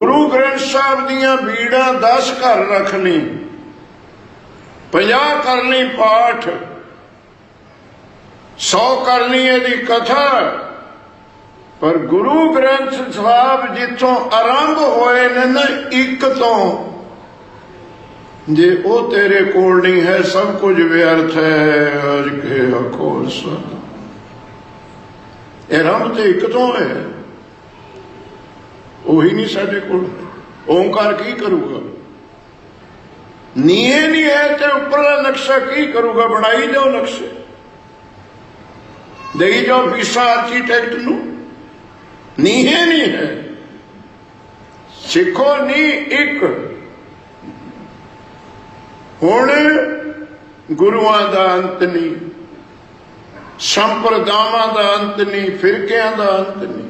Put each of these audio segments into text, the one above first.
गुरु ग्रंथ साहब दियां बीड़ा 10 घर रख ली, 50 कर ली पाठ, 100 कर ली यदि कथा। पर गुरु ग्रंथ साहब जिथों आरंभ होए ने ना एक तो, जे ओ तेरे कोल नहीं है सब कुछ व्यर्थ है। अज के आखो सब आरंभ तो एक तो है, ਉਹੀ नहीं साडे कोल। ओंकार की करूगा? नीए नहीं है तो उपरला नक्शा की करूगा? बनाई जाओ नक्शे, दई जाओ फीसा आर्कीटैक्ट नूं। नीहे नहीं है, सिखो नी एक। हुण गुरुआं दा अंत नहीं, संप्रदावां दा अंत नहीं, फिरकियां दा अंत नहीं।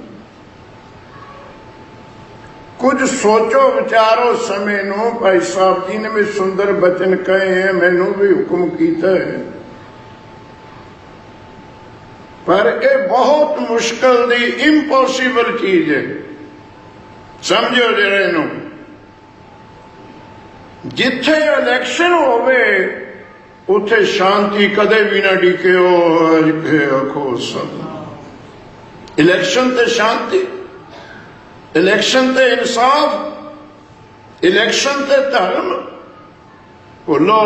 कुछ सोचो विचारो समय नूं। भाई साहब जी ने भी सुंदर बचन कहे हैं, मैनू भी हुक्म किया है, पर यह बहुत मुश्किल दी इंपॉसिबल चीज है। समझो जरा इनू। जिथे इलैक्शन होवे उथे शांति कदे भी ना डिक्यो। आखो सब इलैक्शन ते शांति, इलैक्शन ते इंसाफ, इलैक्शन ते धर्म भुलो।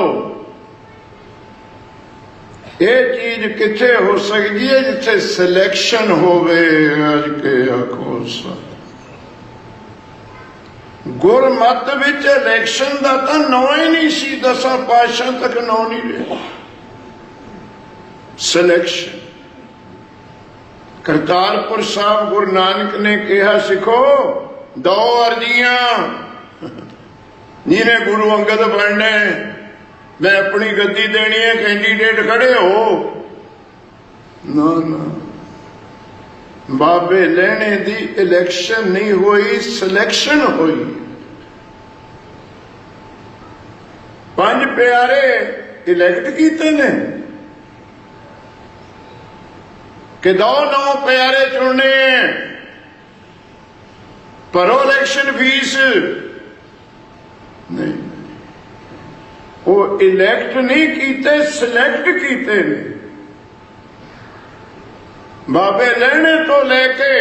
ये चीज किथे हो सकती है? जिथे सिलेक्शन होवे। अज के आखो सब गुरमत विच इलैक्शन का तो नौ ही नहीं सी, 10 पातशाह तक नौ नहीं रहा। सिलेक्शन करतारपुर साहब गुरु नानक ने कहा, सिखो 2 अर्जियां, जिन्हें गुरु अंगद बनना है, मैं अपनी गद्दी देनी है, कैंडीडेट खड़े हो। ना ना, बाबे लेने दी इलैक्शन नहीं हुई, सिलेक्शन हुई। 5 प्यारे इलैक्ट कीते ने कि 2 9 प्यारे चुनने, भरो इलैक्शन फीस नहीं। वो इलैक्ट नहीं कीते, सिलेक्ट कीते ने। बाबे लेने तो लेके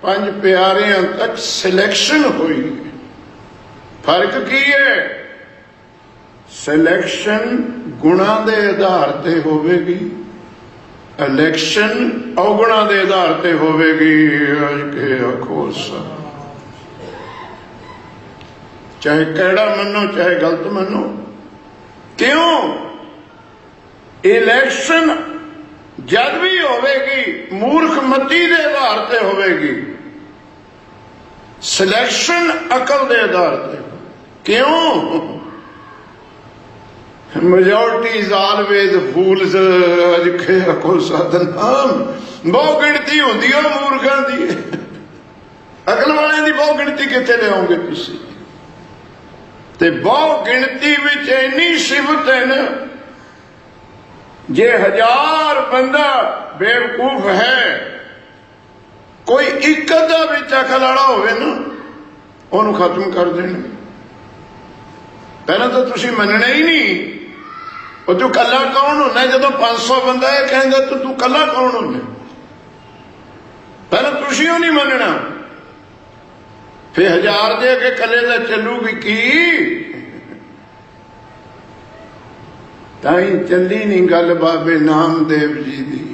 5 प्यारियां तक सिलेक्शन हुई। फर्क की है? सिलेक्शन गुणा के आधार पर होगी, इलैक्शन अवगुणा के आधार पर होगी। अज के आखो सब चाहे कैड़ा मनो चाहे गलत मनो। क्यों? इलैक्शन जब भी होगी मूर्खमती के आधार पर होगी, सिलेक्शन अकल के आधार पर। क्यों? मेजोरिटी इज ऑलवेज फूल्स। अज के आखो सतनाम, बहुत गिनती होंदी है मूर्खां दी, अकल वाले की बहुत गिनती कितने लियाओगे तुसीं? ते बहुत गिनती विच इन्नी सिफत है ना, जे 1000 बंदा बेवकूफ है, कोई एक अद्धा विच अकल वाला होवे ना, उन्होंने खत्म कर देना। पहला तो तुसीं मनना ही नहीं। और तू कला कौन होना? जो 500 बंदा है कहेंगे तो तू कला कौन होना? पहला तुसीं नहीं मनना, फिर 1000 दे के कले का चलूगी की? ताई चली नहीं गल बाबे नामदेव जी दी,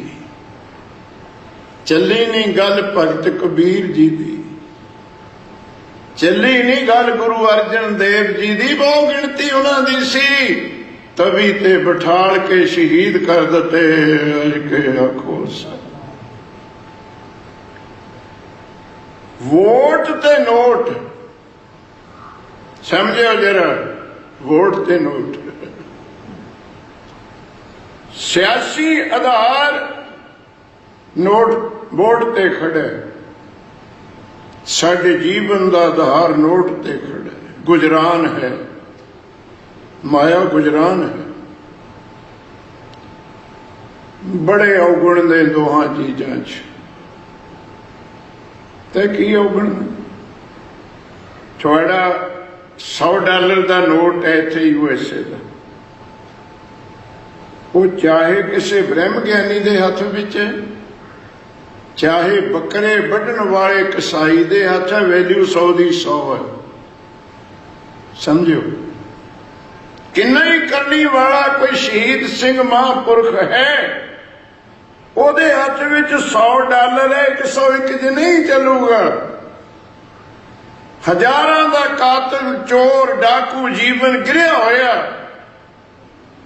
चली नहीं गल भगत कबीर जी दी, चली नहीं गल गुरु अर्जन देव जी दी। बहुत गिनती उन्होंने सी, तभी ते बिठाल के शहीद कर दिते। अज के आखो वोट ते नोट समझो जरा, वोट ते नोट सियासी आधार नोट वोट ते खड़ा है, साडे जीवन का आधार नोट ते खड़ा है। गुजरान है, माया गुजरान है। बड़े अवगुण ने दोहां चीजां च, ते की अवगुण? थोड़ा $100 का नोट है इत्थे USA का, वो चाहे किसी ब्रह्म ज्ञानी के हथ विच है, चाहे बकरे वढ़न वाले कसाई के हथ है, वैल्यू 100 की 100 है। समझो किन्ना ही करनी वाला कोई शहीद सिंह महापुरख है, ਉਹਦੇ ਹੱਥ ਵਿੱਚ $100 है, 101 च नहीं चलूगा। हजारां ਦਾ ਕਾਤਲ ਚੋਰ ਡਾਕੂ ਜੀਵਨ ਗਿਰਿਆ ਹੋਇਆ,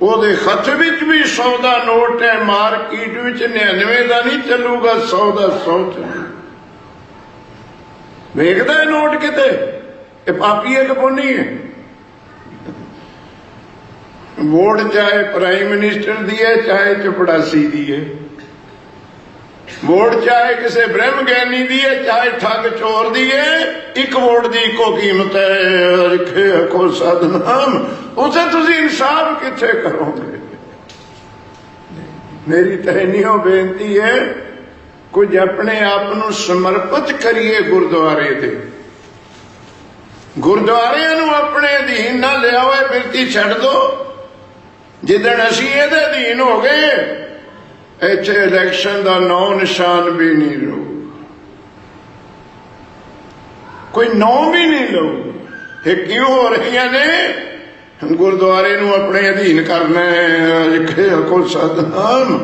ਉਹਦੇ ਹੱਥ ਵਿੱਚ ਵੀ 100 ਦਾ ਨੋਟ ਹੈ, ਮਾਰਕੀਟ ਵਿੱਚ 99 ਦਾ ਨਹੀਂ ਚੱਲੂਗਾ, 100 ਦਾ 100 ਚੱਲੂ। ਵੇਖਦਾ ਹੈ ਨੋਟ ਕਿਤੇ ਇਹ ਪਾਪੀ ਹੈ ਕਿ ਪੁੰਨੀ ਹੈ। ਵੋਟ ਚਾਹੇ ਪ੍ਰਾਈਮ ਮਿਨਿਸਟਰ ਦੀ ਹੈ ਚਾਹੇ ਚਪੜਾਸੀ ਦੀ ਹੈ, वोट चाहे किसी ब्रह्म ज्ञानी दी है चाहे ठग चोर दी है, एक वोट की इको कीमत है। लिखे को सदनाम उसे तुसी इंसाफ किथे करोगे। मेरी तहनियों बेनती है कुछ अपने आप नू समर्पित करिए गुरुद्वारे दे, गुरुद्वारे नू अपने अधीन ना लिया हुए बिरती छड़ दो। जिदन असी इहदे अधीन हो गए इत्थे इलैक्शन का नौ निशान भी नहीं लो, कोई नौ भी नहीं लो। ये क्यों हो रही ने? गुरुद्वारे नू अपने अधीन करना है। लिखे को सदनाम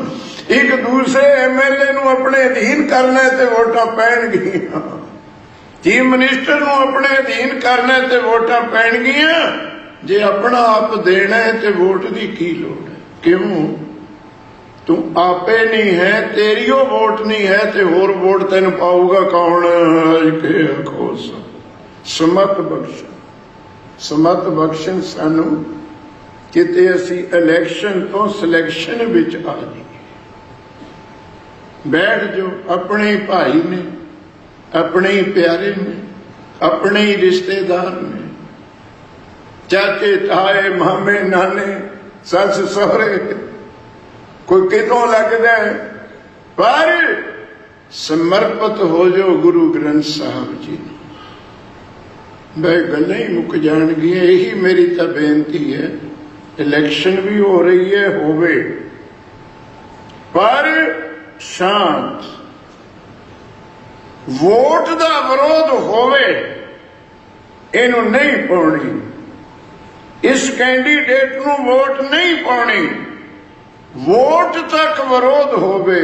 एक दूसरे MLA नू अपने अधीन करना है ते वोटां पैणगियां, चीफ मिनिस्टर नू अपने अधीन करना है ते वोटां पैणगियां। जे अपना आप देना है ते वोट की की लोड़ है? क्यों? तू आपे नहीं है, तेरी वोट नहीं है ते होर वोट तेन पाऊगा कौन? समत बख्शन, समत बख्शन सानू किते असी इलैक्शन तो सिलैक्शन विच आ जाइए। बैठ जो अपने भाई ने, अपने ही प्यारे ने, अपने ही रिश्तेदार ने, चाचे ताए मामे नाने सस सहुरे, कोई कितों लगता है, पर समर्पित हो जो गुरु ग्रंथ साहब जी। मैं गल्लां ही मुक जाणगियां। यही मेरी तो बेनती है, इलैक्शन भी हो रही है होवे पर शांत, वोट का विरोध होवे इनू नहीं पाउणी, इस कैंडीडेट नू वोट नहीं पाउणी। वोट तक विरोध होवे,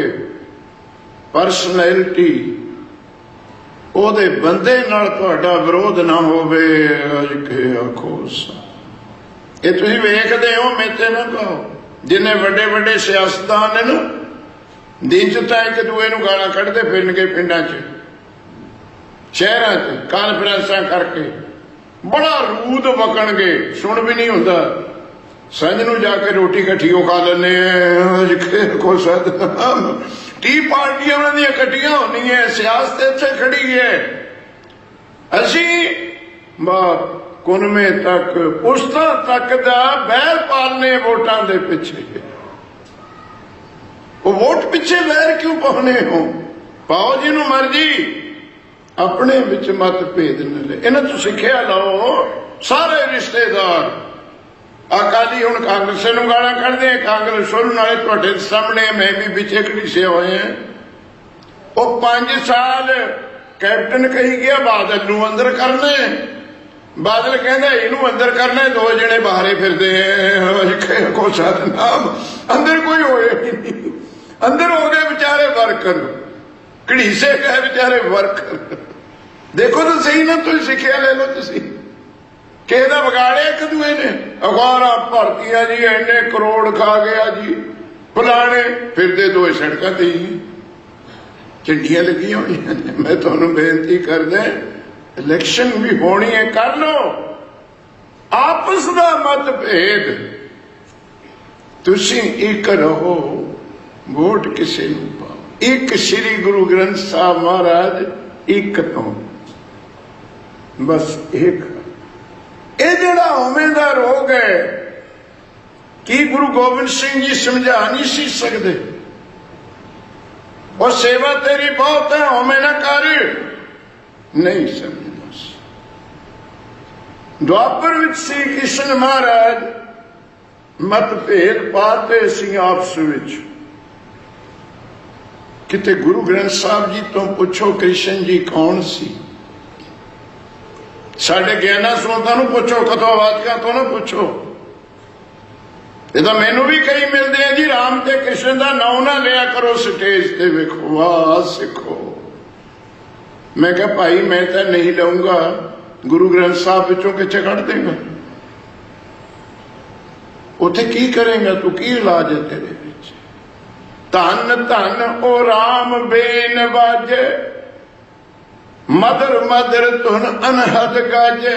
परसनैलिटी ओदे बंदे नाल तुहाडा विरोध ना होवे। आखो ये तुसीं वेखदे हो, मेते ना कहो। जिन्ने वड्डे वड्डे सियासतदान ने ना दिन च तां एक दूए नूं गालां कढदे फिरनगे, पिंडां च शहरां च कानफ्रेंसां करके बड़ा रूद बकणगे, सुन भी नहीं हुंदा। संज नूं जाके रोटी कट्ठियों खा लेने को सदनाम। टी पार्टियां उन्हां दियां कट्ठियां होंदियां, सियासत इत्थे खड़ी है। असी कुनमे तक पुश्तां तक दा बैर पालने वोटां दे पिछे। वो वोट पिछे बैर क्यों पाने हो? पाओ जिन्हों मर्जी, अपने विच मत भेद न ले। इन्हां तों सिक्ख्या लओ सारे रिश्तेदार। अकाली हुण कांग्रेस नूं गालां कढदे, कांग्रेस शुरू नाले तुहाडे सामने मैं भी पिछे घड़ीसे होए हैं। वो 5 साल कैप्टन कही गया बादल नूं अंदर करना है, बादल कहंदा इनू अंदर करना है, 2 जने बाहरे फिरदे हैं। को सतनाम अंदर कोई होए ही नहीं, अंदर हो गए बेचारे वर्कर, घड़ीसे गए बेचारे वर्कर। देखो तो सही ना, तुम सिक्ख्या ले लो। तुसी किसी का बिगाड़िया एक दूए ने, अखबारां भरतियां जी इन्ने करोड़ खा गया जी, फलाने फिरदे 2 सड़कों ते ही झंडियां लगियां हुई ने। मैं तुहानूं बेनती करदा, इलैक्शन भी होनी है, कर लो। आपस का मतभेद तुसी एक रहो, वोट किसी नूं पाओ। एक श्री गुरु ग्रंथ साहब महाराज एक तो बस एक। ये जिहड़ा होमे दा रोग है कि गुरु गोबिंद सिंह जी समझा नहीं सी सकते। और सेवा तेरी बहुत है, होमे ना कर, नहीं समझदा। ਦੁਆਪਰ ਵਿੱਚ ਸ੍ਰੀ ਕ੍ਰਿਸ਼ਨ ਮਹਾਰਾਜ ਮਤਭੇਦ ਪਾਤੇ ਸੀ ਆਪਸ ਵਿੱਚ। ਕਿਤੇ ਗੁਰੂ ਗ੍ਰੰਥ ਸਾਹਿਬ ਜੀ ਤੋਂ ਪੁੱਛੋ ਕ੍ਰਿਸ਼ਨ ਜੀ ਕੌਣ ਸੀ। ਸਾਡੇ ਗਿਆਨਾਂ ਸਰੋਤਾਂ ਨੂੰ ਪੁੱਛੋ, ਕਥਾਵਾਚਕਾਂ ਤੋਂ ਨਾ ਪੁੱਛੋ। ਇਹ ਤਾਂ ਮੈਨੂੰ ਵੀ ਕਈ ਮਿਲਦੇ ਆ ਜੀ, ਰਾਮ ਤੇ ਕ੍ਰਿਸ਼ਨ ਦਾ ਨਾਮ ਨਾ ਲਿਆ ਕਰੋ ਸਟੇਜ ਤੇ, ਵੇਖੋ ਵਾਹ ਸਿੱਖੋ। ਮੈਂ ਕਿਹਾ ਭਾਈ ਮੈਂ ਤਾਂ ਨਹੀਂ ਲਊਂਗਾ, ਗੁਰੂ ਗ੍ਰੰਥ ਸਾਹਿਬ ਵਿੱਚੋਂ ਕਿੱਥੇ ਕੱਢ ਦੇਗਾ? ਉੱਥੇ ਕੀ ਕਰੇਗਾ ਤੂੰ? ਕੀ ਇਲਾਜ ਹੈ ਤੇਰੇ ਵਿੱਚ? ਧੰਨ ਧੰਨ ਉਹ ਰਾਮ ਬੇਨ ਵਾਜੇ, ਮਦਰ ਮਦਰ ਧੁਨ ਅਨਹਦ ਗਾਜੇ।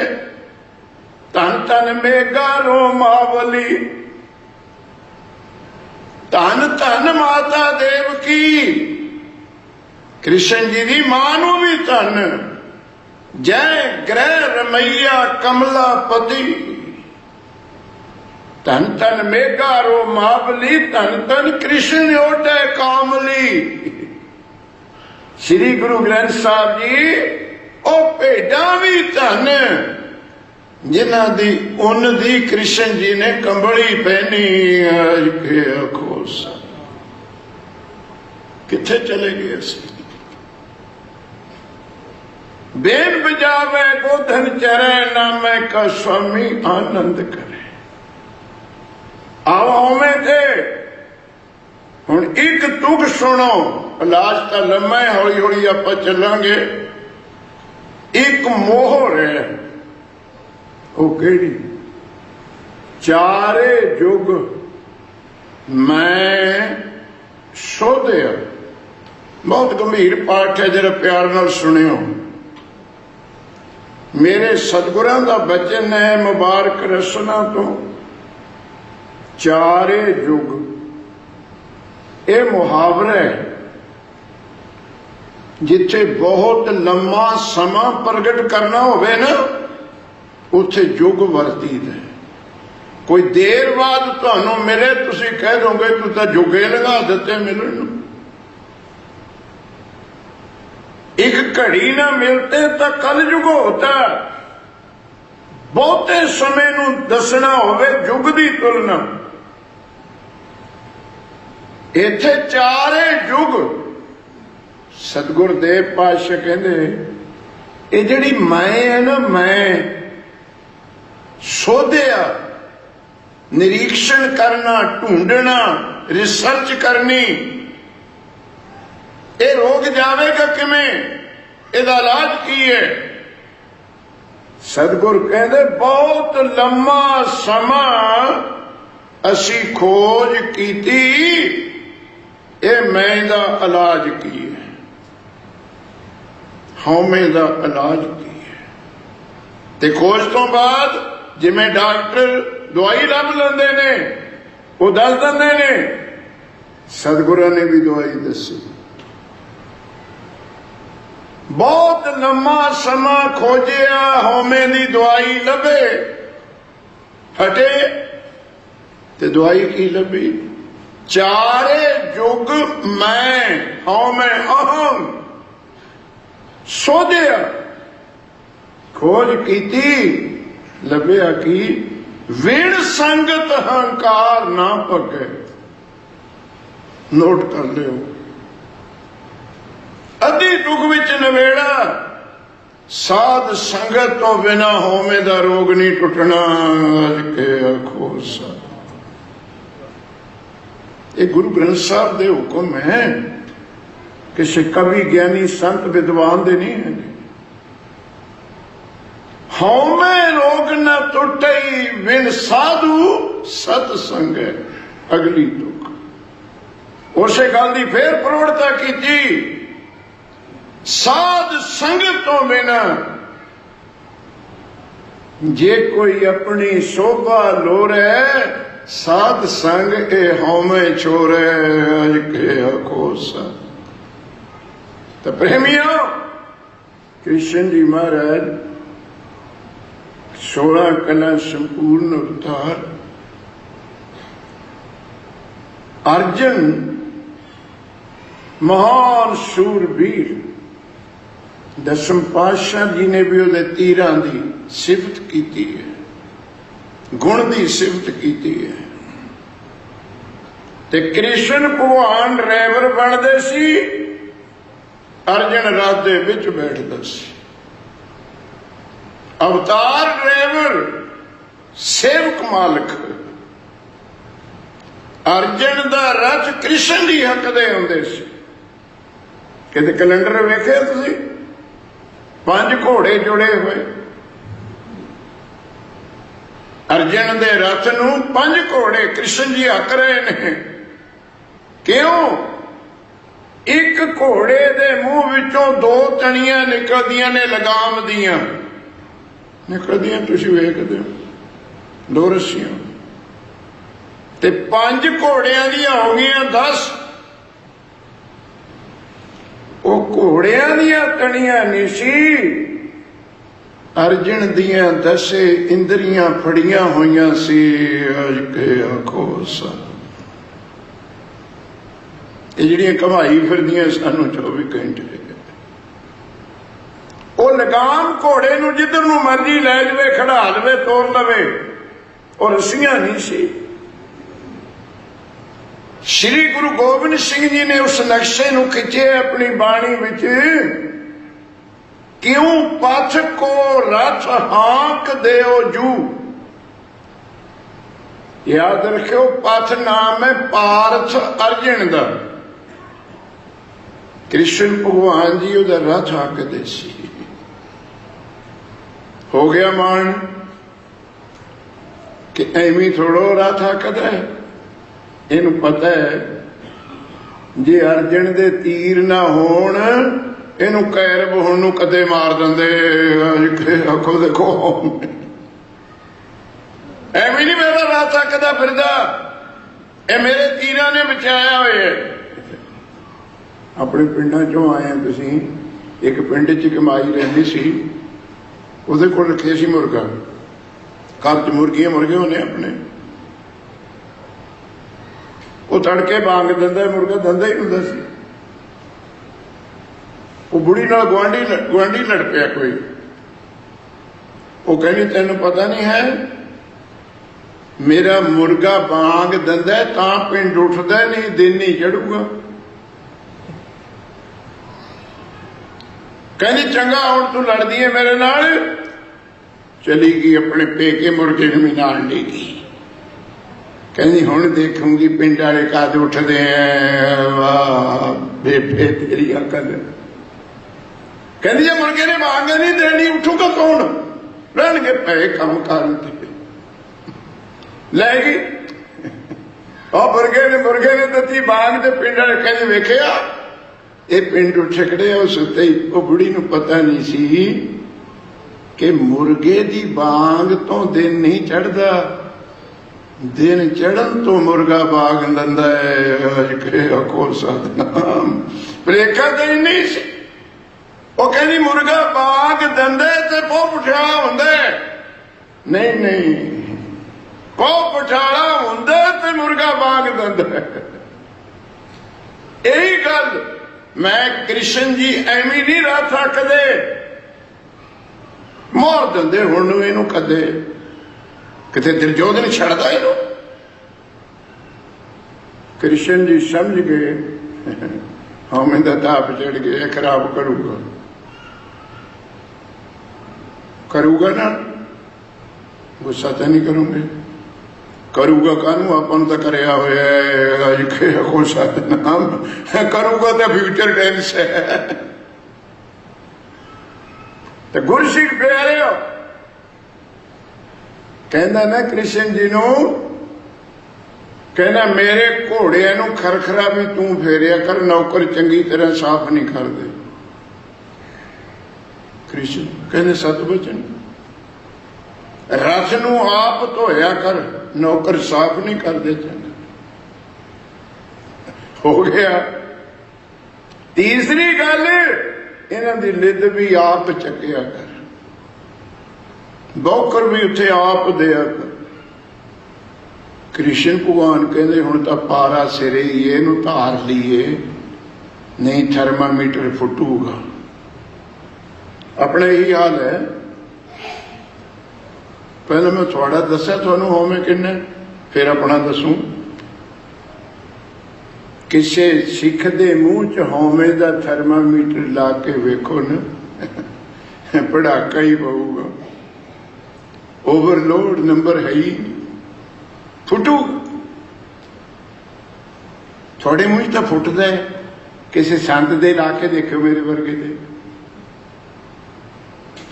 ਧੰਨ ਧੰਨ ਮੇਗਾ ਰੋਮਾਵਲੀ, ਧੰਨ ਧੰਨ ਮਾਤਾ ਦੇਵਕੀ। ਕ੍ਰਿਸ਼ਨ ਜੀ ਦੀ ਮਾਂ ਨੂੰ ਵੀ ਧੰਨ। ਜੈ ਗ੍ਰਹਿ ਰਮਈਆ ਕਮਲਾਪਤੀ। ਧੰਨ ਧੰਨ ਮੇਗਾ ਰੋਮਾਵਲੀ, ਧੰਨ ਧੰਨ ਕ੍ਰਿਸ਼ਨ ਓਟੇ ਕਾਮਲੀ। ਸ੍ਰੀ ਗੁਰੂ ਗ੍ਰੰਥ ਸਾਹਿਬ ਜੀ ਉਹ ਭੇਡਾਂ ਵੀ ਧੰਨ ਜਿਨ੍ਹਾਂ ਦੀ ਉੱਨ ਦੀ ਕ੍ਰਿਸ਼ਨ ਜੀ ਨੇ ਕੰਬਲੀ ਪਹਿਨੀ। ਅੱਜ ਕੇ ਆਖੋ ਕਿੱਥੇ ਚਲੇ ਗਏ ਅਸੀਂ? ਬੇਨ ਬਜਾਵੇ ਗੋਧਨ ਚਰੈ, ਨਾਮੈ ਕਾ ਸੁਆਮੀ ਆਨੰਦ ਕਰੇ। ਆਓ ਹੋਵੇਂ ਤੇ ਹੁਣ ਇੱਕ ਤੁਕ ਸੁਣੋ, ਇਲਾਜ ਤਾਂ ਲੰਮਾ ਹੈ, ਹੌਲੀ ਹੌਲੀ ਆਪਾਂ ਚੱਲਾਂਗੇ। ਇੱਕ ਮੋਹਰ ਹੈ, ਉਹ ਕਿਹੜੀ? ਚਾਰੇ ਯੁਗ ਮੈਂ ਸੋਧਿਆ। ਬਹੁਤ ਗੰਭੀਰ ਪਾਠ ਹੈ, ਜਰਾ ਪਿਆਰ ਨਾਲ ਸੁਣਿਓ। ਮੇਰੇ ਸਤਿਗੁਰਾਂ ਦਾ ਬਚਨ ਹੈ, ਮੁਬਾਰਕ ਰਸਨਾ ਤੋਂ। ਚਾਰੇ ਯੁਗ ਇਹ ਮੁਹਾਵਰਾ ਹੈ, ਜਿੱਥੇ ਬਹੁਤ ਲੰਮਾ ਸਮਾਂ ਪ੍ਰਗਟ ਕਰਨਾ ਹੋਵੇ ਨਾ, ਉੱਥੇ ਯੁਗ ਵਰਤੀਦਾ। ਕੋਈ ਦੇਰ ਬਾਅਦ ਤੁਹਾਨੂੰ ਮਿਲੇ, ਤੁਸੀਂ ਕਹਿ ਦੋਗੇ ਤੂੰ ਤਾਂ ਯੁੱਗੇ ਲਗਾ ਦਿੱਤੇ ਮਿਲਣ ਨੂੰ। ਇੱਕ ਘੜੀ ਨਾ ਮਿਲਤੇ ਤਾਂ ਕਲਯੁਗ ਹੋਤਾ। ਬਹੁਤੇ ਸਮੇਂ ਨੂੰ ਦੱਸਣਾ ਹੋਵੇ ਯੁੱਗ ਦੀ ਤੁਲਨਾ, ਇੱਥੇ ਚਾਰੇ ਯੁਗ। ਸਤਿਗੁਰ ਦੇਵ ਪਾਤਸ਼ਾਹ ਕਹਿੰਦੇ ਇਹ ਜਿਹੜੀ ਮੈਂ ਹੈ ਨਾ, ਮੈਂ ਸੋਧਿਆ, ਨਿਰੀਖਣ ਕਰਨਾ, ਢੂੰਡਣਾ, ਰਿਸਰਚ ਕਰਨੀ। ਇਹ ਰੋਗ ਜਾਵੇਗਾ ਕਿਵੇਂ? ਇਹਦਾ ਇਲਾਜ ਕੀ ਹੈ? ਸਤਿਗੁਰ ਕਹਿੰਦੇ ਬਹੁਤ ਲੰਮਾ ਸਮਾਂ ਅਸੀਂ ਖੋਜ ਕੀਤੀ, ਇਹ ਮੈਂ ਦਾ ਇਲਾਜ ਕੀ ਹੈ, ਹਉਮੈ ਦਾ ਇਲਾਜ ਕੀ ਹੈ। ਤੇ ਖੋਜ ਤੋਂ ਬਾਅਦ ਜਿਵੇਂ ਡਾਕਟਰ ਦਵਾਈ ਲੱਭ ਲੈਂਦੇ ਨੇ, ਉਹ ਦੱਸ ਦਿੰਦੇ ਨੇ, ਸਤਿਗੁਰਾਂ ਨੇ ਵੀ ਦਵਾਈ ਦੱਸੀ। ਬਹੁਤ ਲੰਮਾ ਸਮਾਂ ਖੋਜਿਆ, ਹਉਮੈ ਦੀ ਦਵਾਈ ਲੱਭੇ, ਹਟੇ ਤੇ ਦਵਾਈ ਕੀ ਲੱਭੀ? ਚਾਰੇ ਯੁਗ ਮੈਂ ਹਉਮੈ ਅਹੰ ਸੋਧਿਆ। ਖੋਜ ਕੀਤੀ, ਲੱਭਿਆ ਕੀ? ਵਿਣ ਸੰਗਤ ਹੰਕਾਰ ਨਾ ਭਗੇ। ਨੋਟ ਕਰ ਲਿਓ, ਅੱਧੀ ਤੁਕ ਵਿੱਚ ਨਵੇੜਾ। ਸਾਧ ਸੰਗਤ ਤੋਂ ਬਿਨਾ ਹਉਮੈ ਦਾ ਰੋਗ ਨਹੀਂ ਟੁੱਟਣਾ। ਅੱਜ ਕੇ ਆਖੋ ਸਾ, ਇਹ ਗੁਰੂ ਗ੍ਰੰਥ ਸਾਹਿਬ ਦੇ ਹੁਕਮ ਹੈ, ਕਿਸੇ ਕਵੀ ਗਿਆਨੀ ਸੰਤ ਵਿਦਵਾਨ ਦੇ ਨਹੀਂ ਹੈ। ਹਉਮੈ ਰੋਗ ਨਾ ਟੁੱਟਈ, ਬਿਨ ਸਾਧੂ ਸਤ ਸੰਗ। ਅਗਲੀ ਤੁਕ ਉਸੇ ਗੱਲ ਦੀ ਫੇਰ ਪ੍ਰੋੜਤਾ ਕੀਤੀ, ਸਾਧ ਸੰਗਤ ਤੋਂ ਬਿਨਾ ਜੇ ਕੋਈ ਆਪਣੀ ਸ਼ੋਭਾ ਲੋਰੇ, ਸਾਧ ਸੰਗ ਇਹ ਹਉਮੈ ਛੋਰੇ। ਅਜ ਕੇ ਆਖੋ ਸਾ। ਤਾਂ ਪ੍ਰੇਮੀਓ, ਕ੍ਰਿਸ਼ਨ ਜੀ ਮਹਾਰਾਜ 16 ਕਲਾ ਸੰਪੂਰਨ ਅਵਤਾਰ। ਅਰਜਨ ਮਹਾਨ ਸ਼ੂਰਬੀਰ, ਦਸਮ ਪਾਤਸ਼ਾਹ ਜੀ ਨੇ ਵੀ ਉਹਦੇ ਤੀਰਾਂ ਦੀ सिफत की है, गुण की सिफत की है। ते कृष्ण भगवान ड्राइवर बनते सी, अर्जन रथ दे विच बैठदा सी। अवतार ड्राइवर, सेवक मालक। अर्जन दा रथ कृष्ण दी हक दे हुंदे सी। किते कैलेंडर वेखे तुसीं, 5 घोड़े जुड़े हुए। अर्जन दे रथ नूं 5 घोड़े कृष्ण जी हक रहे ने। क्यों? एक घोड़े दे मुंह विचों 2 तणियां निकलदियां ने, लगाम दियां निकलदियां, तुसीं वेखदे हो, 2 रस्सियां। ते 5 घोड़ियां दियां हो गईयां 10। वो घोड़ियां दियां तणियां नहीं सी, अर्जन दियां 10 इंद्रियां फड़ियां होइयां सी। अज के आखो सा ये जिहड़ियां घमाई फिरदियां सानू 24 घंटे। वो लगाम घोड़े नूं जिधर नूं मर्जी लै जावे, खड़ा लवे, तोड़ लवे। और रस्सियां नहीं सी। श्री गुरु गोबिंद सिंह जी ने उस नक्शे नूं खिंचे अपनी बाणी विच। क्यों? पथ को रथ हाँक देओ जू। याद रखियो, पथ नाम है पार्थ अर्जन दा। कृष्ण भगवान जी उहदा रथ हाँकदे सी। हो गया मान कि एवं थोड़ो रथ हाँकदा है। इनू पता है जे अर्जन दे तीर ना होण, इनू कैरब होण नू कदे मार देंदे। आखो देखो, एवं नहीं मेरा रथ हाँकदा फिरदा, ये मेरे तीरां ने बचाया होया है। अपने पिंडां चों आए तुसीं, एक पिंड च कमाई रहिंदी सी, उहदे कोल रखे सी मुर्गा। घर च मुर्गियां मुर्गे होने अपने। वो तड़के बांग दिंदा, मुर्गा दिंदा ही हुंदा सी। वो बुढ़ी नाल गुआंढी लड़ पिया कोई। वो कहनी तैनूं पता नहीं है, मेरा मुर्गा बांग दिंदा तां पिंड उठदा, नहीं दिन नहीं चढ़ूगा। कहनी चंगा हुण तू लड़दी है मेरे नाल। चली गई अपने पेके, मुर्गे नूं भी नाल ले गई। कहनी हुण देखूंगी पिंड वाले कद उठदे हैं। वाह बेबे तेरी अकल। कहनी जे मुर्गे ने बांग नहीं देनी, उठूगा कौन? रहणगे पे काम करन ते लै गई। और मुर्गे ने दती बांग ते पिंड वाले कहंदे वेखिया ये पिंड उठ खड़े। उस उत्ते ही वो बुढ़ी नूं पता नहीं सी कि मुर्गे दी बांग तो दिन नहीं चढ़दा, दिन चढ़न तो मुर्गा बाग लंदा है। आखो सतनाम, प्रेखा तो नहीं सी। वो कहनी मुर्गा बाग दंदे ते पो पठाला हुंदे। नहीं नहीं, पो पठाला हुंदे ते मुर्गा बाग दंदा। यही गल मैं कृष्ण जी एवं नहीं रथ रखदे, मोर दिंदे। हुण इहनूं कदे किते दुर्योधन छड़दा इहनूं। कृष्ण जी समझ गए हमें दा ताप चढ़ गया, खराब करूगा ना, गुस्सा तो नहीं करूंगे। करूगा कानू अपन तो करया होया। गुस्सा नाम करूगा तो फ्यूचर टेंस है। तो गुरसिख प्यारे हो कहना ना कृष्ण जी नूं, कहना मेरे घोड़िया नूं खरखरा भी तू फेरिया कर, नौकर चंगी तरह साफ नहीं करते। कृष्ण कहने सत बचन, रथ नूं आप धोया कर, नौकर साफ नहीं करते। चंगा हो गया। तीसरी गल, इन्हां दी लिद भी आप चकिया कर, बौकर भी उत्थे आप दिया कर। कृष्ण भगवान कहते हुण तां पारा सिरे ही है, इहनूं धार लीए, नहीं थर्मामीटर फुटूगा। अपना यही हाल है। पहले मैं थोड़ा दसा थानू होमे किन्ने, फिर अपना दसूं। किसी सिख दे मूँह च होमे दा थर्मामीटर ला के वेखो न, पड़ाका ही पऊगा। ओवरलोड नंबर है ही फुटू। थोड़े मूँह तो फुटदा है, किसी संत दे ला के देखो मेरे वर्गे दे,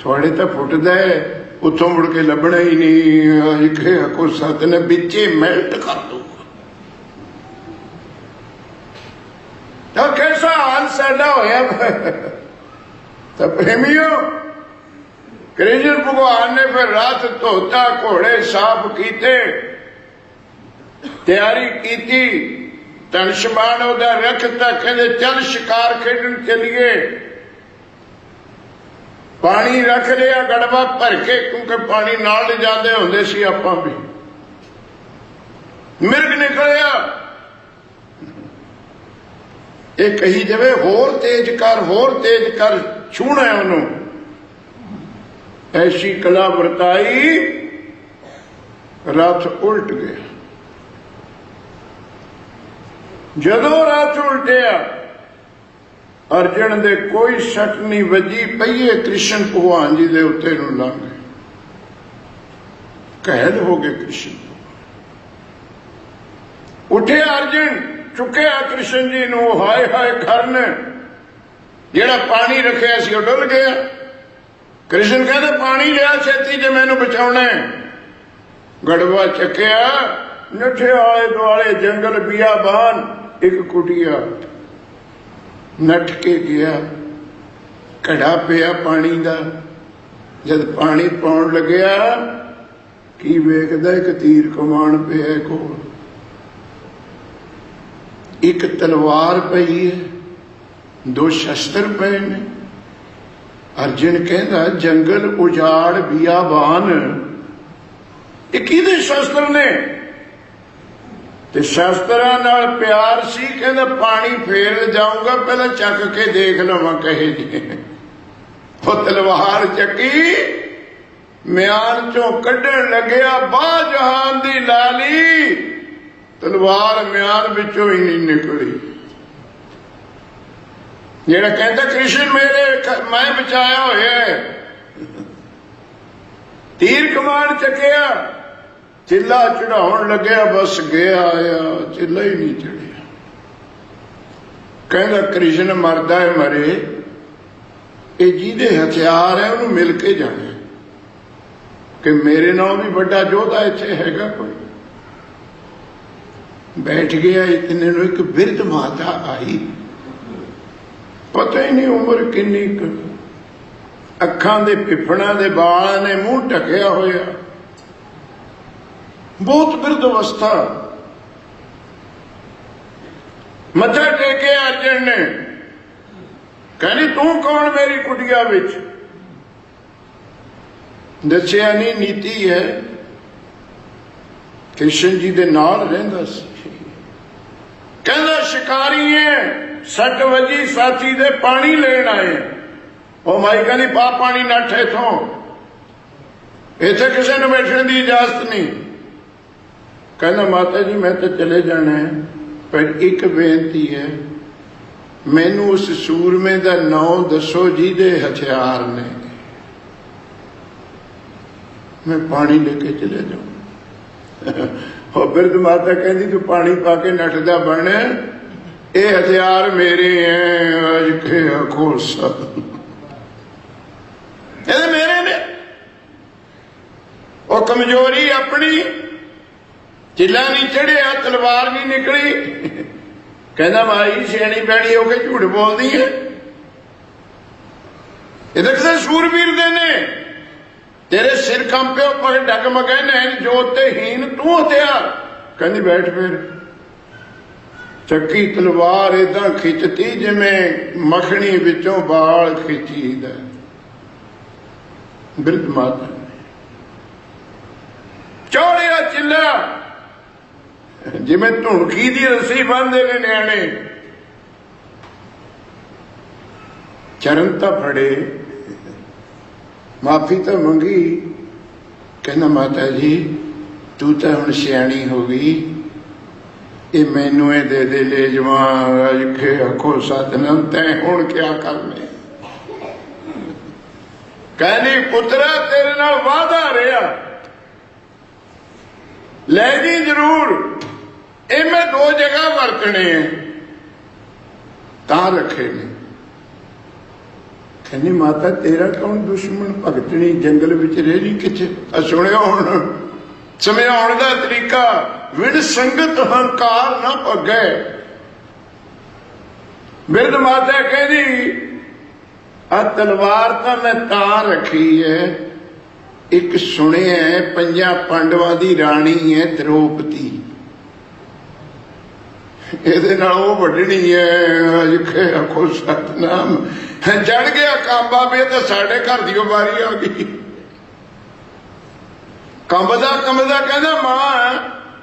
थोड़े तो फुटदा है, उतों मुड़ के लभना ही नहीं। को सत ने बिचे मेल्ट कर दूगा। तो कैसा हाल साडा होया। तो प्रेमियों, कृष्ण भगवान ने फिर रात धोता, घोड़े साफ कीते, तैयारी की, धन समान उहदा रखता, कहते चल शिकार खेडन चलिए। पानी रख लिया गड़वा भर के, क्योंकि पानी नाल ले जाते होंदे सी आपां भी। मिर्ग निकलिया, ये कही जावे होर तेज कर, छूना है उन्होंने। ऐसी कला वरताई, रथ उल्ट गया। जदों रथ उल्टिया, अर्जन दे कोई सट नहीं वजी, पईए कृष्ण भगवान जी दे उत्ते नूं लंघ गए। घायल हो गए कृष्ण। उठे अर्जन, चुकया कृष्ण जी नूं, हाय हाय करन, जेड़ा पानी रखिया सी डुल गया। कृष्ण कहते पानी लिया छेती जे मैनू बचाउणा है। गड़वा चकिया, नठे आले दुआले जंगल बियाबान, एक कुटिया नठ के गया। घड़ा पिया पानी का, जद पानी पाउण लग्या की वेखदा, एक तीर कमान पिया कोल, एक तलवार पई है, दो शस्त्र पे ने। अर्जुन कहता जंगल उजाड़ बियाबान, ये किहदे शस्त्र ने? ते शस्त्रां नाल प्यार सी, कहता पानी फेर जाऊंगा, पहले चक के देख लवां कहे जी। वो तलवार चकी, म्यान चों कड्ढण लग्या, बाह जहान दी लाली, तलवार म्यान विचों ही नहीं निकली। जेड़ा कहता कृष्ण मेरे, मैं बचाया होया है, तीर कमान चकिया, चिल्ला चढ़ाउण लग्या, बस गया आया, चिल्ला ही नहीं चढ़िया। कहता कृष्ण मरदा है मरे, ये जिहदे हथियार है उन्होंने मिल के जाने, कि मेरे नाल भी बड़ा योद्धा इत्थे हैगा कोई। बैठ गया, इतने नूं एक बिरध माता आई, पता ही नहीं उम्र किन्नी, अखां दे पिफणा दे बाल ने, मूँह ढकिया होया, बहुत बिरध अवस्था। मत्था टेके अर्जन ने, कहनी तू कौन मेरी कुटिया विच? दसिया नहीं, नीति है, कृष्ण जी दे नाल रहिंदा सी। कहंदा शिकारी है, सट वजी साथी दे पानी लेन आए। ओ माई कहनी पा पानी नठ इथों, इत्थे किसी नूं बैठने की इजाजत नहीं। कहना माता जी मैं तो चले जाना है, पर एक बेनती है, मैनू उस सूरमे का नाम दसो जिहदे हथियार ने, मैं पानी लेके चले जाऊं। और बिरध माता कहती तू पानी पा के नठदा बन, ये हथियार मेरे हैं, आज के खोसा मेरे ने। और कमजोरी अपनी, चिल्ला नहीं चढ़िया, तलवार नहीं निकली। कहना माई सियाणी पैणी होके झूठ बोलती है, ये तो किसी सूरवीर दे ने, तेरे सिर कंपे पर डगमगे नैन जोते हीन, तू हथियार। कहनी बैठ फिर। चक्की तलवार इदा खिंचती जिमें मखनी विचों बाल खिंचीदा। बिरध माता ने चौड़िया चिल्ला, जिमें धुणकी दी रस्सी बांधे ने न्याणे। चरण तो फड़े, माफी तो मंगी, कहना माता जी तू तो हुण सियाणी हो गई, ये मैनू दे ले जवा लिखे आखो सतनाम तैं हुण क्या करने। कहनी पुत्रा तेरे नाल वादा रहा, लै जी जरूर, ये मैं 2 जगह वरतने हैं तां रखे ने। कहनी माता तेरा कौन दुश्मन, भगतनी जंगल विच रही किथे। सुनियो हुण समझाउण दा तरीका, विण संगत हंकार ना भगे। बिरध माता कहदी आ तलवार तो मैं तां रखी है, एक सुनिया है 5 पांडवां दी राणी है द्रौपदी, ਇਹਦੇ ਨਾਲ ਉਹ ਵੱਢਣੀ ਹੈ। ਲਿਖੇ ਆਖੋ ਸਤਨਾਮ, ਚੜ ਗਿਆ ਕਾਂਬਾ ਵੇ ਤਾਂ ਸਾਡੇ ਘਰ ਦੀ ਵਾਰੀ ਆ ਗਈ। ਕੰਬਦਾ ਕਹਿੰਦਾ ਮਾਂ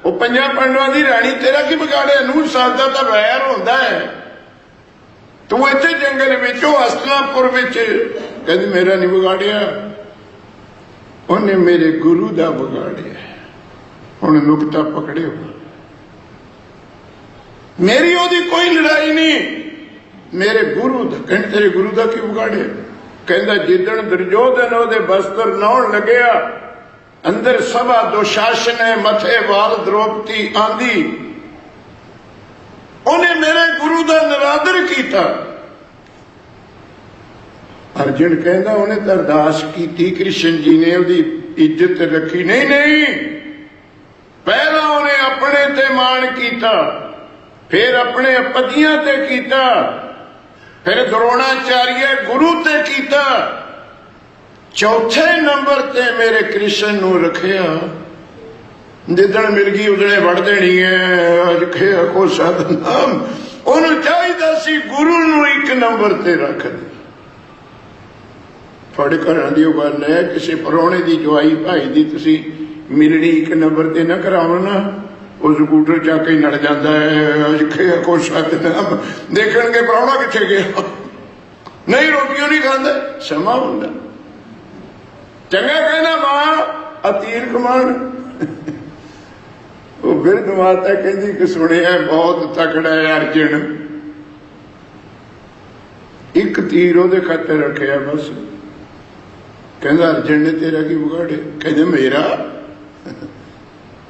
ਉਹ 5 ਪਾਂਡਵਾਂ ਦੀ ਰਾਣੀ ਤੇਰਾ ਕੀ ਵਿਗਾੜਿਆ, ਨੂੰ ਸਾਦਾ ਤਾਂ ਵੈਰ ਹੁੰਦਾ ਹੈ, ਤੂੰ ਇੱਥੇ ਜੰਗਲ ਵਿੱਚੋਂ ਅਸਲਾਮਪੁਰ ਵਿੱਚ। ਕਹਿੰਦੀ ਮੇਰਾ ਨਹੀਂ ਵਿਗਾੜਿਆ, ਉਹਨੇ ਮੇਰੇ ਗੁਰੂ ਦਾ ਵਿਗਾੜਿਆ। ਹੁਣ ਨੁਕਤਾ ਪਕੜਿਓ, मेरी ओदी कोई लड़ाई नहीं, मेरे गुरु दा। कहते तेरे गुरु दा की बिगाड़े। कहता जिदन दुर्योधन ओदे बस्तर नौन लगया, अंदर सभा दुशासन है, मथे वाल द्रौपदी आंदी, उन्हें मेरे गुरु दा निरादर किया। अर्जुन कहता उन्हें तो अरदास की, कृष्ण जी ने ओदी इज्जत रखी नहीं, पहला उन्हें अपने ते मान किया, फिर अपने पतियां ते कीता, फिर द्रोणाचार्य गुरु ते कीता, चौथे नंबर ते मेरे कृष्ण नू रखिया। जिदन मिल गई उदने वड़ देनी है। रखे को सतनाम, ओनू चाहिदा सी गुरु नू 1 नंबर ते रख दे। थोड़े घरां दी गल है, किसी परौणे दी जवाई भाई दी तुसी मिलनी 1 नंबर ते ना कराओ ना, वो स्कूटर चाके ही नड़ जाता है। को सतनाम देखणगे प्राहुणा किथे गया, नहीं रोटियों नहीं खांदा, समा हुंदा। चंगा कहना मां अतीर कमान। वो बिरध माता कहती कि सुनिया बहुत तकड़ा है अर्जुन, 1 तीर ओदे खाते रखे बस। कहता अर्जुन ने तेरा की बिगाड़े। कहते मेरा,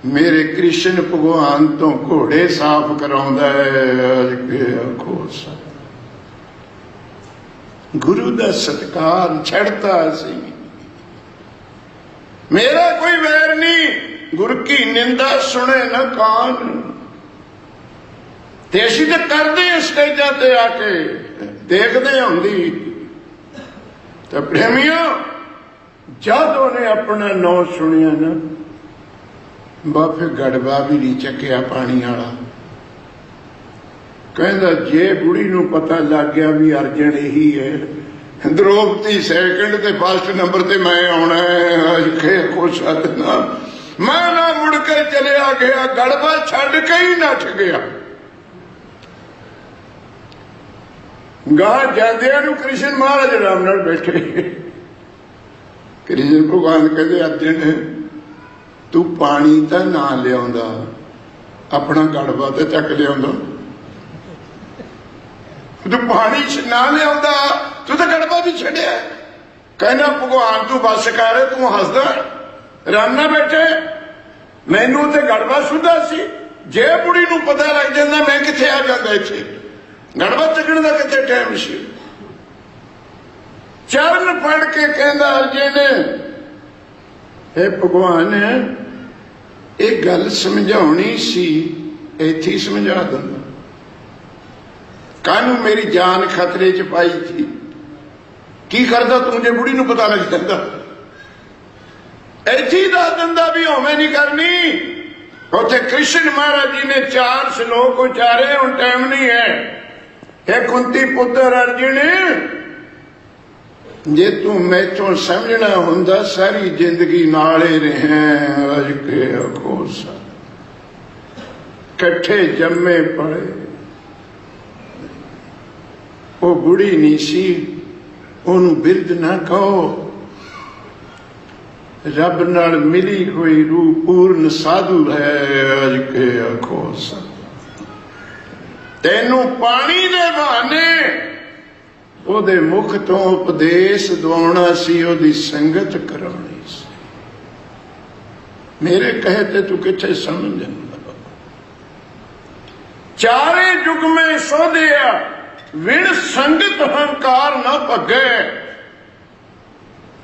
मेरे कृष्ण भगवान तो घोड़े साफ कराउंदा है। गुरु दा सत्कार छड़ता सी, मेरा कोई वैर नहीं, गुरु की निंदा सुने न कान। ते असीं ते करदे स्टेजां ते आके देखदे हुंदी। ते प्रेमियों जद उन्हें अपना नौ सुनिया ना, बाफे गड़बा भी नहीं चकिया पानी वाला। कहता जे बुढ़ी नू पता लग गया भी अर्जन यही है, द्रौपदी सैकंड ते फर्स्ट नंबर ते मैं आना है। को सतनाम, मैं ना मुड़कर चलिया गया, गड़बा छड़ के ही नठ गया। गां जांदियां नू कृष्ण महाराज राम नाल बैठे। कृष्ण भगवान कहते अर्जन तू पानी तो ना लिया, अपना गड़बा तो चक लिया। तू पानी ना लिया, तू तो गड़बा भी छड़िया। कहना भगवान तू बस कर, तू हसदा राम ना बैठे, मैनू तो गड़बा सुधा सी। जे बुढ़ी नू पता लग जाता मैं किथे आ जाता, इत्थे गड़बा चकण का किथे टाइम सी। चरण फड़ के कहता अर्जुन हे भगवान एक गल समझाउणी सी, इत्थे ही समझा दूंगा। कानू मेरी जान खतरे च पाई थी, की करदा तू जे बुढ़ी नू पता लग जाता, इत्थे ही दस दिंदा भी होवे नहीं करनी। उत्थे कृष्ण महाराज जी ने 4 श्लोक उचारे, हुण टाइम नहीं है। हे कुंती पुत्र अर्जुन, जे तू मैथों समझना हुंदा सारी जिंदगी नाले रहे। कट्ठे जम्मे पड़े, वो बुढ़ी नहीं सी, ओनू बिरध ना कहो। रब नाल मिली हुई रूह पूर्ण साधु है अज के आखो सत। तेनू पानी दे बहाने ओदे मुख तो उपदेश दवाउणा सी, ओदी संगत कराउणी सी। मेरे कहते तू किथे समझ। चारे जुग में सोधिया विण संगत हंकार न भगे।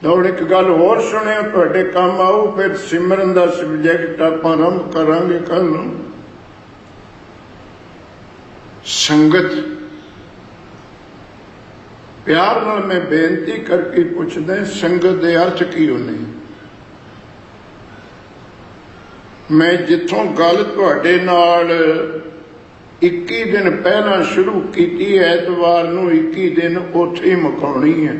दौड़ एक गल होर सुनियो, तुहाडे काम आऊ। फिर सिमरन दा सब्जैक्ट आपां आरंभ करांगे कल नूं। संगत प्यार नाल मैं बेनती करके पुछदा, संगत दे अर्थ की होने। मैं जिथों गल तुहाडे नाल 21 दिन पहला शुरू की, ऐतवार नूं 21 दिन उत्थे ही मुकाउणी है।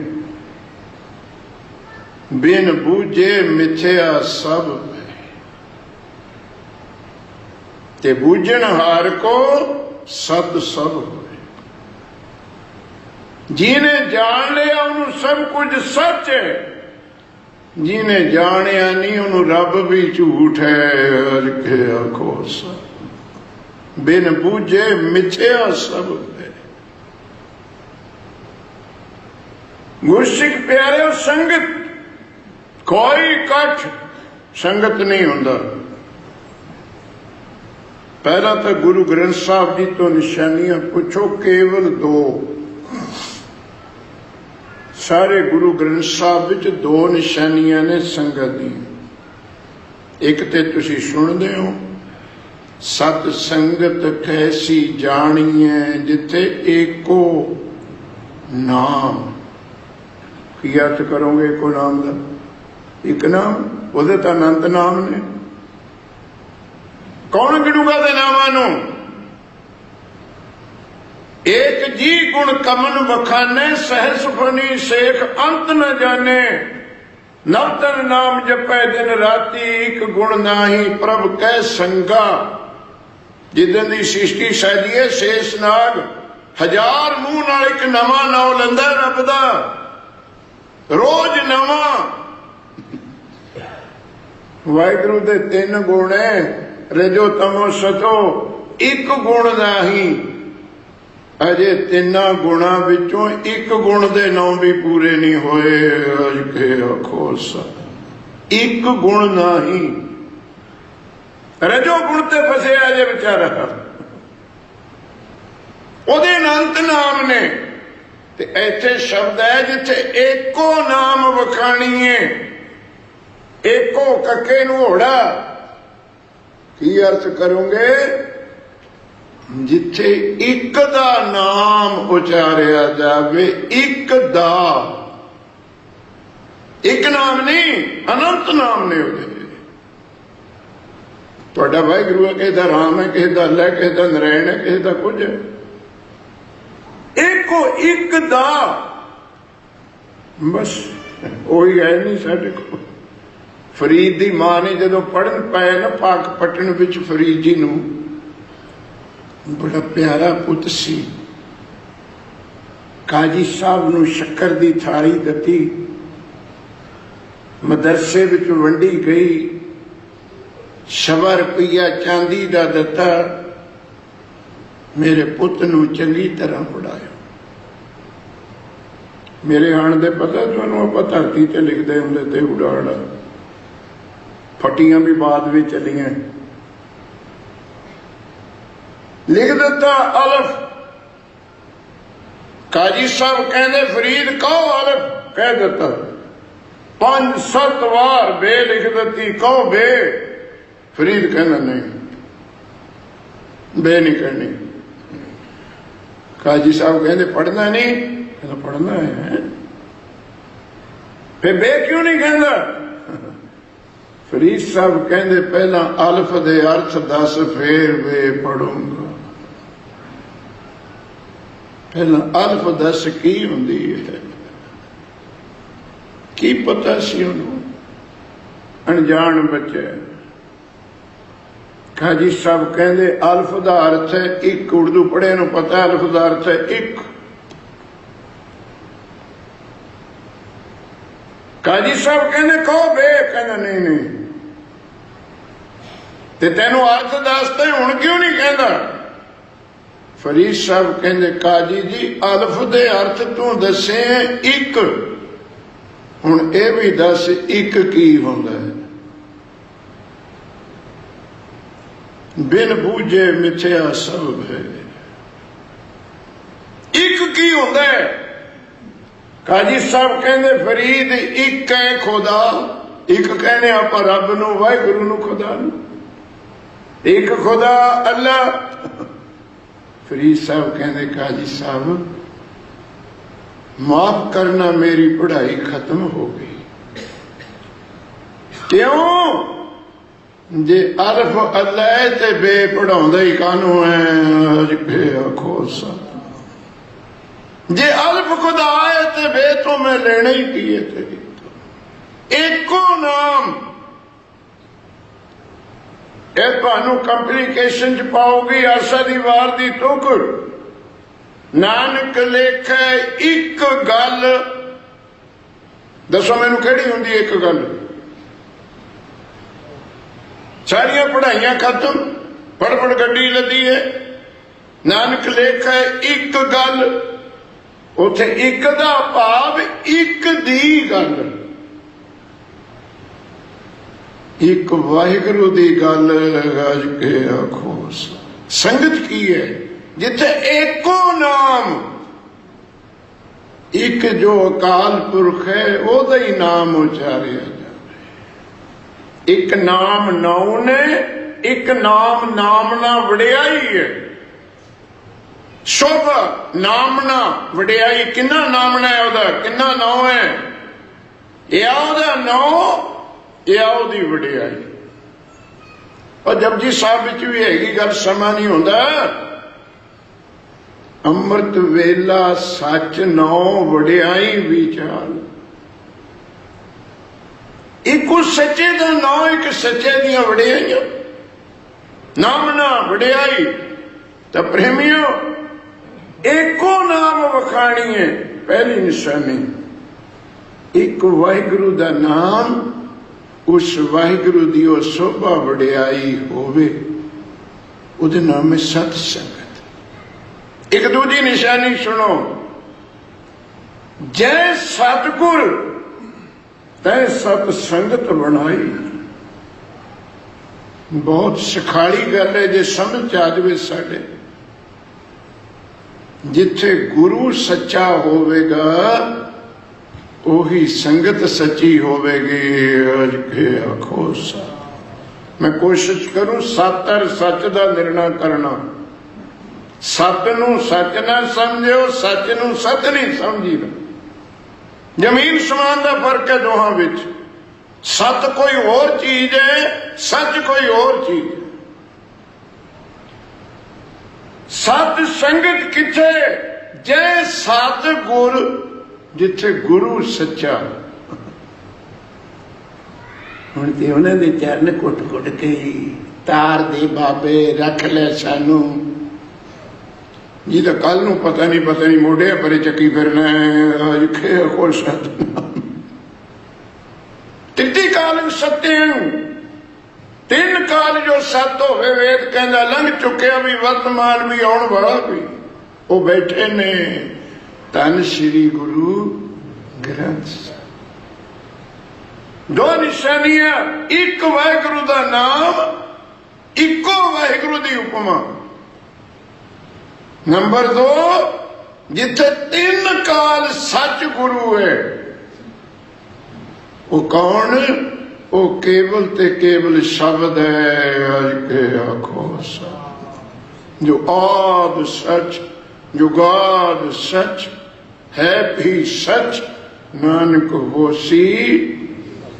बिन बूझे मिथ्या सब ते बूझन हार को सत सब होए। जिने जान लिया उन्होंने सब कुछ सच है, जिने जानिया नहीं उन्होंने रब भी झूठ है। अज के आखो सत। बिन बूझे मिथ्या सब है। गुरसिख प्यारे संगत कोई कठ संगत नहीं होता। पहला तो गुरु ग्रंथ साहब जी तो निशानियां पूछो, केवल 2। सारे गुरु ग्रंथ साहब विच 2 निशानियां ने संगत दी। एक ते तुसी सुनदे हो, सत संगत कैसी जानिए जिथे एको नाम। की अर्थ करोगे एको नाम का? एक नाम ਉਹਦੇ ਤਾਂ ਅਨੰਤ नाम ने। कौन गिणूगा दे नामां नूं? एक जी गुण कमन बखाने, सहस फनी शेख अंत न जाने। नवतन नाम जपै दिन राती, एक गुण नाही प्रभ कै संगा। जिदन दी सृष्टि सैदी है, शेष नाग 1000 मूंह नाल एक नवां नाम लैंदा रब दा, रोज नवां। वाहिगुरू दे 3 गुण है, रजो तमो सतो। एक गुण नाही, अजे 3 गुणा विचों एक गुण दे नाम भी पूरे नहीं होए। अज के आखो सत। एक गुण नाही, रजो गुण ते फसिया जे बेचारा। ओदे अनंत नाम ने। ते ऐथे शब्द है जिथे एको नाम वखाणीए, एको कके नूं होड़ा। की अर्थ करोगे? जिथे एक दा नाम उचारिया जावे, एक दा, एक नाम नहीं, अनंत नाम ने होते। तुहाडा वाहिगुरू है, किसी दा राम है, किसी दा अल्लाह है, किसी दा नारायण है, किसी दा कुछ है। एको एक दा बस वही है नहीं साडे कोल। फरीद दी मां ने जदों पढ़न पाया ना पाक पटन विच फरीद जी नूं, बड़ा प्यारा पुत सी। काजी साहब नूं शक्कर दी थाली दती, मदरसे विच वंडी गई। 100 रुपया चांदी दा दता, मेरे पुत नूं चंगी तरह उड़ाया। मेरे आण दे पता तुहानूं आपां धरती ते लिखदे हुंदे ते उड़ाड़ा, फटियां भी बाद में चलियां। लिख दिता अलफ। काजी साहब कहते फरीद कहो अलफ, कह दिता। 5-7 बार बे लिख दी, कहो बे। फरीद कहना नहीं, बे नहीं कहनी। काजी साहब कहते पढ़ना नहीं, कहना पढ़ना है। फिर बे क्यों नहीं कहता? फरीद साहब कहते पहला अल्फ दे अर्थ दस, फिर वे पढ़ूंगा। पहला अल्फ दस की हुंदी है, की पता सी उन्होंने? अनजान बच्चे। काजी साहब कहते अल्फ दा अर्थ है एक। उर्दू पढ़े नूं पता अल्फ दा अर्थ है एक। काजी साहब कहने कहो बे, कहना नहीं नहीं ते तेनू अर्थ दसते हुण क्यों नहीं कहना। फरीद साहब कहते काजी जी अल्फ दे अर्थ तू दसे एक, हुण ये भी दस एक की हुंदा है। बिन बूझे मिथ्या सब है, एक की हुंदा है। काजी साहब कहते फरीद एक है खुदा, एक कहने आप रब नूं वाहिगुरू नूं खुदा नूं, एक खुदा अल्लाह। फरीद साहब कहते काजी साहब माफ करना मेरी पढ़ाई खत्म हो गई। क्यों? जे अरफ अल्लाह ते बे पढ़ाउंदा ही कानू है। आखो जे अल्फ खुदा है ते बे तो मैं लेना ही की है तेरी। एको नाम कंप्लीकेशन च पाओगी। आशा दी वार दी टोकर नानक लेखे एक गल दसो मैनू केड़ी हुंदी एक गल। सारिया पढ़ाइयां खत्म, पढ़ पढ़ गड्डी लदी है। नानक लेखे एक गल, उथे एक दा भाव एक दी गल, एक वाहिगुरू दी गल गज के आखो। संगत की है जिथे एको नाम, एक जो अकाल पुरख है ओदा ही नाम उचारिया जाए। एक नाम नौ ने, एक नाम नामना वड़ियाई है। शुभ नामना वड़ियाई, किन्ना नामना है ओदा, किन्ना नौ है, या ओदा नौ या ओदी वड़ियाई। और जपजी साहब विच भी हैगी गल, समा नहीं हुंदा। अमृत वेला सच नौ वड़ियाई विचार। एक उस सच्चे का नौ, एक सच्चे दियां वड़ियाइयां, नामना वड़ियाई। तो प्रेमियों एको नाम वखाणी है। पहली निशानी एक वाहिगुरू दा नाम, उस वाहिगुरू दी ओ शोभा वड़ियाई होवे, उहदे नाम है सत संगत। एक दूजी निशानी सुनो, जय सतगुर तै सत संगत बनाई। बहुत सिखाली गल है जे समझ आ जाए साडे। जिथे गुरु सच्चा होवेगा ओही संगत सच्ची होवेगी। आखो मैं कोशिश करूं सत्तर सच का निर्णय करना। सत नूं सच ना समझो, सच नूं सच नहीं समझी। जमीन समान का फर्क है दोहां विच। सत कोई और चीज है, सच कोई और चीज है। सत संगत किथे? जय सत गुर, जिथे गुरु सच्चा। हुण ते उन्हां दे चरण घुट घुट के तार दे बाबे रख ले सानू। जी तो कल नूं पता नहीं मोढ़े परे चकी फिरना है। त्रिती काल सत्यं, तीन काल जो सत होवे वेद कहंदा लंघ चुकिया भी, वर्तमान भी, आउण वाला भी। वो बैठे ने धन श्री गुरु ग्रंथ साहिब। दो निशानियां, एक वाहिगुरू दा नाम, इको वाहिगुरू दी उपमा। नंबर दो, जिथे तीन काल सच गुरु है, वो कौन? वो केवल ते केवल शब्द है। आज के आखो जो आद सच, जुगाद सच है भी सच, नानक होसी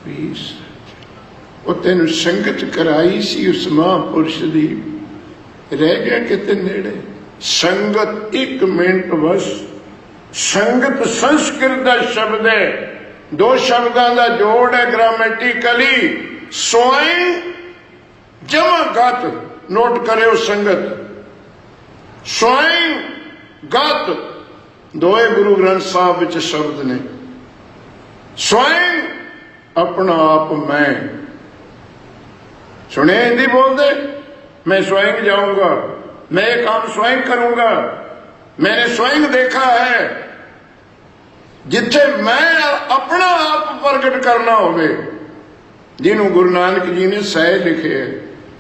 भी सच। वो तेन संगत कराई सी उस महापुरुष दी, रह गया किते नेड़े। संगत एक मिनट बस। संगत संस्कृत का शब्द है, दो शब्दों का जोड़ है ग्रामेटिकली। स्वयं जमा गत, नोट करो संगत, स्वयं गत, दोए गुरु ग्रंथ साहब विच शब्द ने। स्वयं अपना आप मैं। सुने हिंदी बोलते, मैं स्वयं जाऊंगा, मैं ये काम स्वयं करूंगा, मैंने स्वयं देखा है। जिथे मैं अपना आप प्रगट करना होवे, जिन्हों गुरु नानक जी ने सह लिखे है,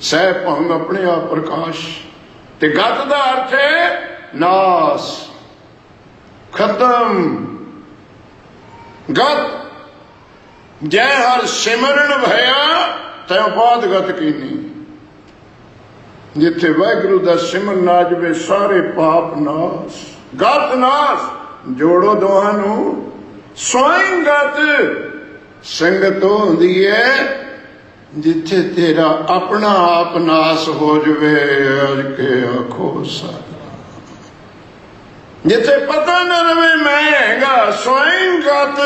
सह भंग अपने आप प्रकाश। ते गत दा अर्थ है नास, खत्म। गत जै हर सिमरन भया तै बात गत की नहीं। जिथे वाहिगुरु दा सिमरन आ जावे सारे पाप नाश, गत नाश। जोड़ो दोहां नू, स्वयं गत संगत होंदी है जिथे तेरा अपना आप नाश हो जावे। अज के आखो सारा, जिथे पता न रहे मैं हैगा, स्वयं गत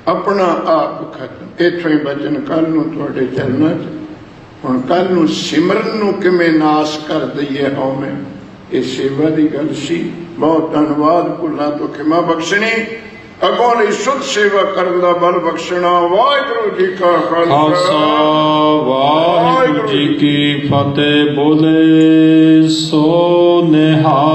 अपना आप खत्म। इथों ही बचन कल नूं तुहाडे चरनां च। हुण कल नूं सिमरन नूं किवें नाश कर दईए हउमे, ये सेवा की गल सी। बहुत धन्यवाद, भुलां तो खिमा बख्शनी, अगों लई शुद्ध सेवा करन दा बल बख्शना। वाहिगुरू जी का खालसा, वाहिगुरू जी की फतेह। बोले सो निहाल।